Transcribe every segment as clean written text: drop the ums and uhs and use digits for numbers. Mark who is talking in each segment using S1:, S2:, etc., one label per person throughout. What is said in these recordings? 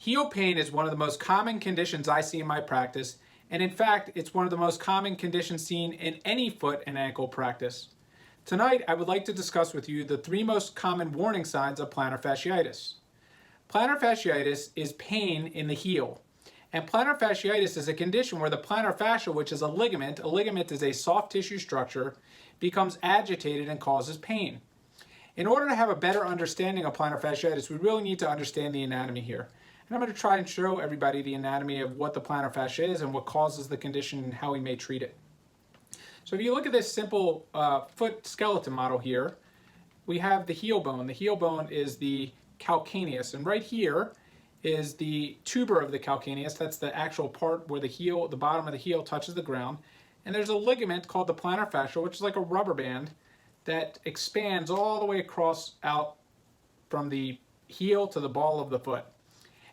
S1: Heel pain is one of the most common conditions I see in my practice, and in fact, it's one of the most common conditions seen in any foot and ankle practice. Tonight, I would like to discuss with you the three most common warning signs of plantar fasciitis. Plantar fasciitis is pain in the heel, and plantar fasciitis is a condition where the plantar fascia, which is a ligament is a soft tissue structure, becomes agitated and causes pain. In order to have a better understanding of plantar fasciitis, we really need to understand the anatomy here. And I'm going to try and show everybody the anatomy of what the plantar fascia is and what causes the condition and how we may treat it. So if you look at this simple foot skeleton model here, we have the heel bone. The heel bone is the calcaneus, and right here is the tuber of the calcaneus. That's the actual part where the bottom of the heel touches the ground. And there's a ligament called the plantar fascia, which is like a rubber band that expands all the way across out from the heel to the ball of the foot.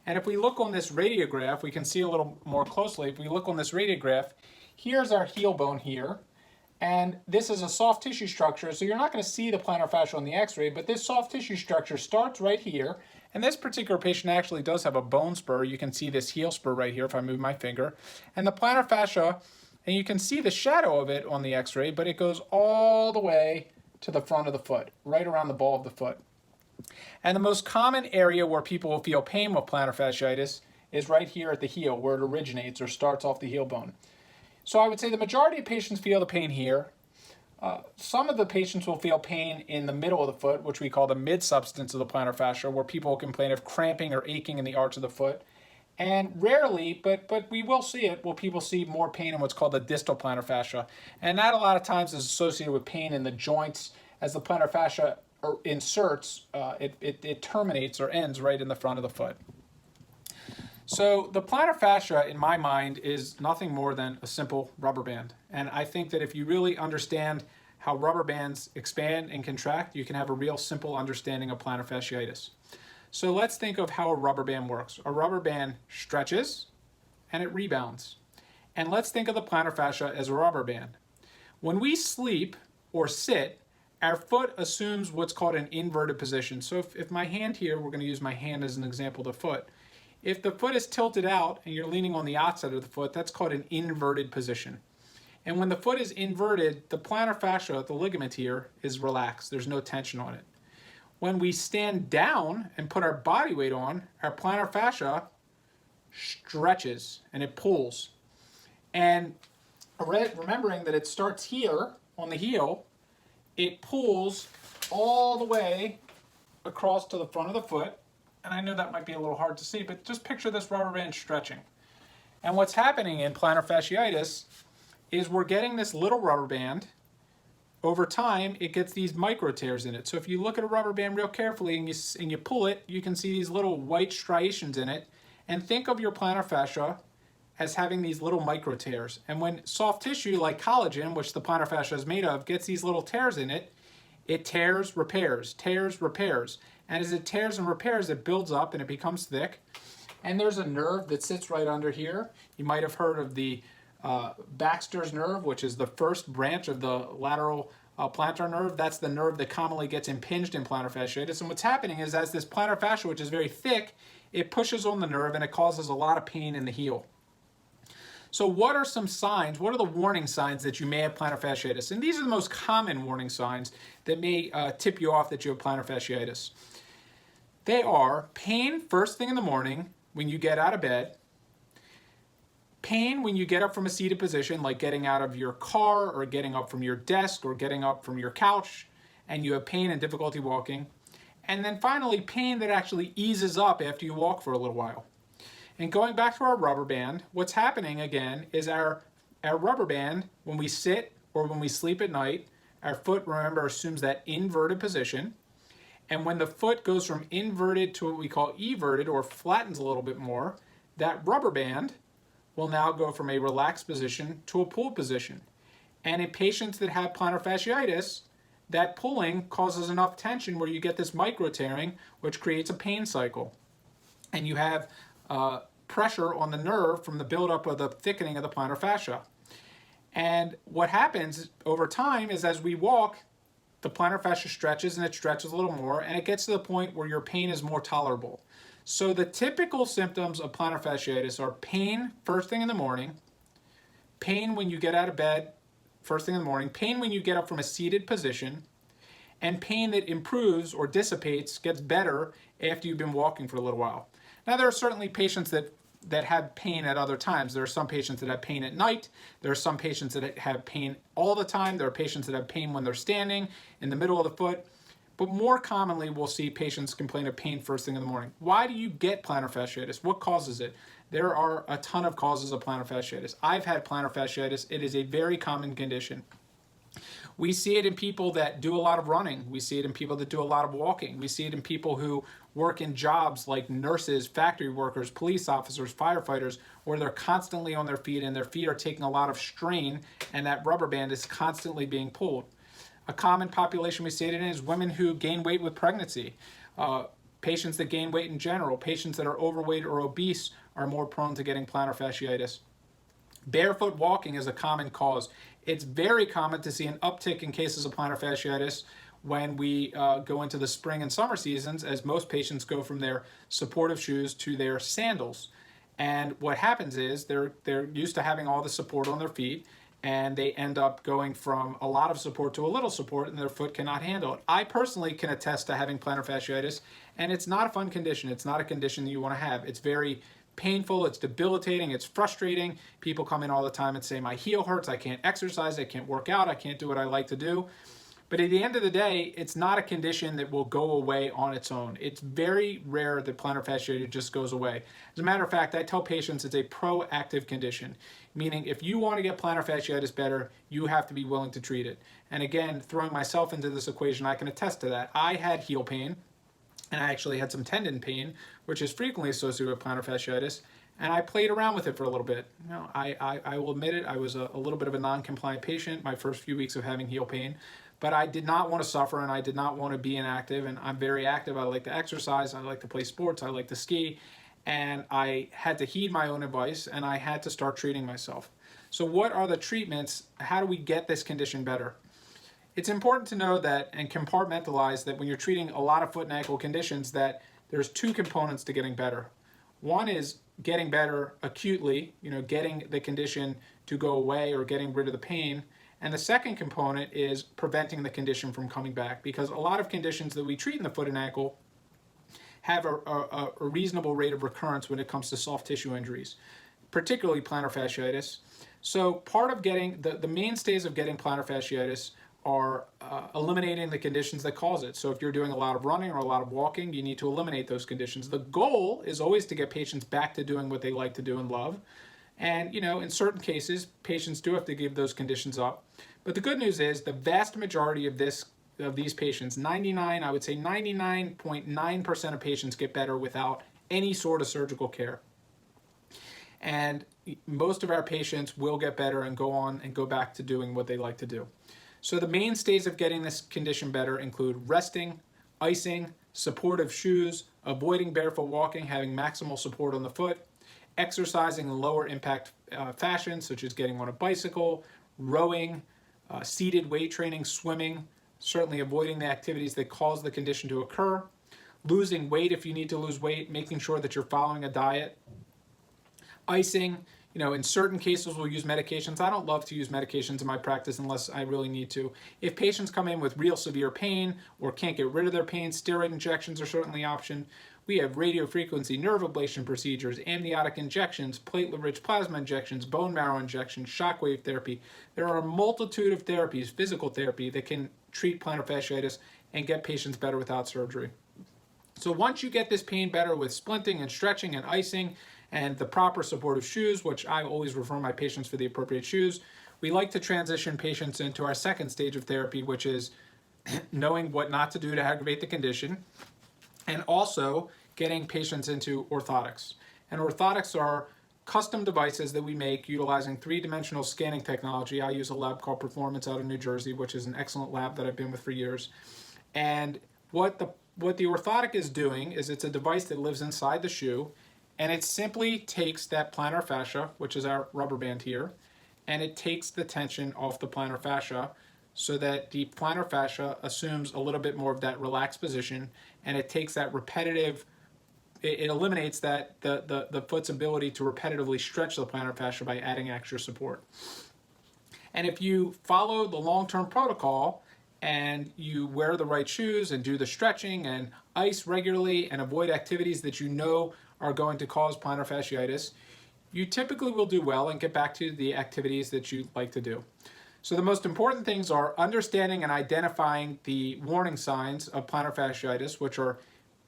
S1: And if we look on this radiograph, we can see a little more closely. If we look on this radiograph, here's our heel bone here. And this is a soft tissue structure, so you're not going to see the plantar fascia on the x-ray, but this soft tissue structure starts right here. And this particular patient actually does have a bone spur. You can see this heel spur right here if I move my finger. And the plantar fascia, and you can see the shadow of it on the x-ray, but it goes all the way to the front of the foot, right around the ball of the foot. And the most common area where people will feel pain with plantar fasciitis is right here at the heel, where it originates or starts off the heel bone. So I would say the majority of patients feel the pain here. Some of the patients will feel pain in the middle of the foot, which we call the mid-substance of the plantar fascia, where people will complain of cramping or aching in the arch of the foot. And rarely, but we will see it, will people see more pain in what's called the distal plantar fascia. And that a lot of times is associated with pain in the joints. As the plantar fascia inserts, it terminates or ends right in the front of the foot. So the plantar fascia, in my mind, is nothing more than a simple rubber band. And I think that if you really understand how rubber bands expand and contract, you can have a real simple understanding of plantar fasciitis. So let's think of how a rubber band works. A rubber band stretches and it rebounds. And let's think of the plantar fascia as a rubber band. When we sleep or sit, our foot assumes what's called an inverted position. So if my hand here, we're going to use my hand as an example of the foot. If the foot is tilted out and you're leaning on the outside of the foot, that's called an inverted position. And when the foot is inverted, the plantar fascia, the ligament here, is relaxed. There's no tension on it. When we stand down and put our body weight on, our plantar fascia stretches and it pulls. And remembering that it starts here on the heel, it pulls all the way across to the front of the foot. And I know that might be a little hard to see, but just picture this rubber band stretching. And what's happening in plantar fasciitis is we're getting this little rubber band. Over time, it gets these micro tears in it. So if you look at a rubber band real carefully and you pull it, you can see these little white striations in it. And think of your plantar fascia as having these little micro tears. And when soft tissue like collagen, which the plantar fascia is made of, gets these little tears in it, it tears, repairs, tears, repairs. And as it tears and repairs, it builds up and it becomes thick. And there's a nerve that sits right under here. You might have heard of the Baxter's nerve, which is the first branch of the lateral plantar nerve. That's the nerve that commonly gets impinged in plantar fasciitis. And what's happening is as this plantar fascia, which is very thick, it pushes on the nerve and it causes a lot of pain in the heel. So what are some signs, what are the warning signs that you may have plantar fasciitis? And these are the most common warning signs that may tip you off that you have plantar fasciitis. They are pain first thing in the morning when you get out of bed, pain when you get up from a seated position, like getting out of your car or getting up from your desk or getting up from your couch, and you have pain and difficulty walking. And then finally, pain that actually eases up after you walk for a little while. And going back to our rubber band, what's happening again is our rubber band, when we sit or when we sleep at night, our foot, remember, assumes that inverted position. And when the foot goes from inverted to what we call everted or flattens a little bit more, that rubber band will now go from a relaxed position to a pulled position. And in patients that have plantar fasciitis, that pulling causes enough tension where you get this micro tearing, which creates a pain cycle. And you have pressure on the nerve from the buildup of the thickening of the plantar fascia. And what happens over time is as we walk, the plantar fascia stretches and it stretches a little more and it gets to the point where your pain is more tolerable. So the typical symptoms of plantar fasciitis are pain first thing in the morning, pain when you get out of bed first thing in the morning, pain when you get up from a seated position, and pain that improves or dissipates, gets better after you've been walking for a little while. Now, there are certainly patients that have pain at other times. There are some patients that have pain at night. There are some patients that have pain all the time. There are patients that have pain when they're standing in the middle of the foot. But more commonly, we'll see patients complain of pain first thing in the morning. Why do you get plantar fasciitis? What causes it? There are a ton of causes of plantar fasciitis. I've had plantar fasciitis. It is a very common condition. We see it in people that do a lot of running. We see it in people that do a lot of walking. We see it in people who work in jobs like nurses, factory workers, police officers, firefighters, where they're constantly on their feet and their feet are taking a lot of strain and that rubber band is constantly being pulled. A common population we see it in is women who gain weight with pregnancy. Patients that gain weight in general, patients that are overweight or obese are more prone to getting plantar fasciitis. Barefoot walking is a common cause. It's very common to see an uptick in cases of plantar fasciitis when we go into the spring and summer seasons, as most patients go from their supportive shoes to their sandals. And what happens is they're used to having all the support on their feet, and they end up going from a lot of support to a little support, and their foot cannot handle it. I personally can attest to having plantar fasciitis, and it's not a fun condition. It's not a condition that you want to have. It's very painful, it's debilitating, it's frustrating. People come in all the time and say, my heel hurts, I can't exercise, I can't work out, I can't do what I like to do. But at the end of the day, it's not a condition that will go away on its own. It's very rare that plantar fasciitis just goes away. As a matter of fact, I tell patients it's a proactive condition, meaning if you want to get plantar fasciitis better, you have to be willing to treat it. And again, throwing myself into this equation, I can attest to that. I had heel pain, and I actually had some tendon pain, which is frequently associated with plantar fasciitis, and I played around with it for a little bit. You know, I will admit it, I was a little bit of a non-compliant patient my first few weeks of having heel pain, but I did not want to suffer and I did not want to be inactive, and I'm very active. I like to exercise, I like to play sports, I like to ski, and I had to heed my own advice and I had to start treating myself. So what are the treatments? How do we get this condition better? It's important to know that and compartmentalize that when you're treating a lot of foot and ankle conditions, that there's two components to getting better. One is getting better acutely, getting the condition to go away or getting rid of the pain. And the second component is preventing the condition from coming back, because a lot of conditions that we treat in the foot and ankle have a reasonable rate of recurrence when it comes to soft tissue injuries, particularly plantar fasciitis. So part of getting, the mainstays of getting plantar fasciitis are eliminating the conditions that cause it. So if you're doing a lot of running or a lot of walking, you need to eliminate those conditions. The goal is always to get patients back to doing what they like to do and love. And, in certain cases, patients do have to give those conditions up. But the good news is the vast majority of these patients, I would say 99.9% of patients get better without any sort of surgical care. And most of our patients will get better and go on and go back to doing what they like to do. So the mainstays of getting this condition better include resting, icing, supportive shoes, avoiding barefoot walking, having maximal support on the foot, exercising in lower impact fashion, such as getting on a bicycle, rowing, seated weight training, swimming, certainly avoiding the activities that cause the condition to occur, losing weight if you need to lose weight, making sure that you're following a diet, icing. In certain cases we'll use medications. I don't love to use medications in my practice unless I really need to. If patients come in with real severe pain or can't get rid of their pain, steroid injections are certainly an option. We have radiofrequency nerve ablation procedures, amniotic injections, platelet-rich plasma injections, bone marrow injections, shockwave therapy. There are a multitude of therapies, physical therapy, that can treat plantar fasciitis and get patients better without surgery. So once you get this pain better with splinting and stretching and icing and the proper supportive shoes, which I always refer my patients for the appropriate shoes, we like to transition patients into our second stage of therapy, which is knowing what not to do to aggravate the condition, and also getting patients into orthotics. And orthotics are custom devices that we make utilizing three-dimensional scanning technology. I use a lab called Performance out of New Jersey, which is an excellent lab that I've been with for years. And what the orthotic is doing is it's a device that lives inside the shoe, and it simply takes that plantar fascia, which is our rubber band here, and it takes the tension off the plantar fascia so that the plantar fascia assumes a little bit more of that relaxed position, and it takes that repetitive it eliminates the foot's ability to repetitively stretch the plantar fascia by adding extra support. And if you follow the long-term protocol and you wear the right shoes and do the stretching and ice regularly and avoid activities that you know are going to cause plantar fasciitis, you typically will do well and get back to the activities that you like to do. So the most important things are understanding and identifying the warning signs of plantar fasciitis, which are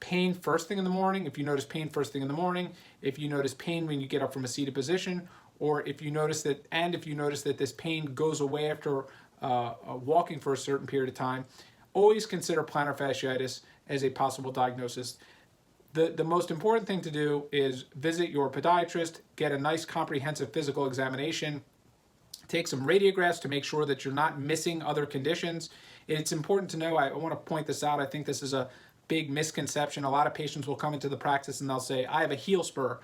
S1: pain first thing in the morning. If you notice pain first thing in the morning, if you notice pain when you get up from a seated position, or if you notice that this pain goes away after walking for a certain period of time, always consider plantar fasciitis as a possible diagnosis. The most important thing to do is visit your podiatrist, get a nice comprehensive physical examination, take some radiographs to make sure that you're not missing other conditions. It's important to know, I want to point this out, I think this is a big misconception. A lot of patients will come into the practice and they'll say, I have a heel spur.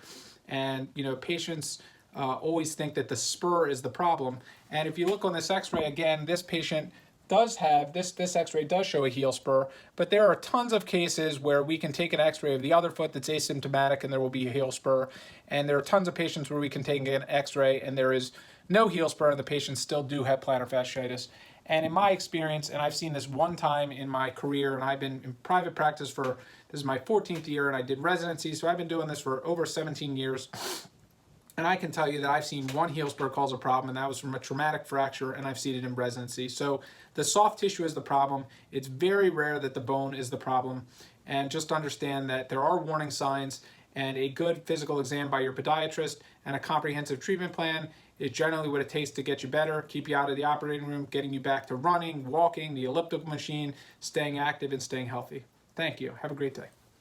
S1: And patients always think that the spur is the problem. And if you look on this x-ray, again, this patient does have, this x-ray does show a heel spur, but there are tons of cases where we can take an x-ray of the other foot that's asymptomatic and there will be a heel spur. And there are tons of patients where we can take an x-ray and there is no heel spur and the patients still do have plantar fasciitis. And in my experience, and I've seen this one time in my career, and I've been in private practice for, this is my 14th year, and I did residency, so I've been doing this for over 17 years. And I can tell you that I've seen one heel spur cause a problem, and that was from a traumatic fracture, and I've seen it in residency. So the soft tissue is the problem. It's very rare that the bone is the problem. And just understand that there are warning signs, and a good physical exam by your podiatrist and a comprehensive treatment plan is generally what it takes to get you better, keep you out of the operating room, getting you back to running, walking, the elliptical machine, staying active and staying healthy. Thank you. Have a great day.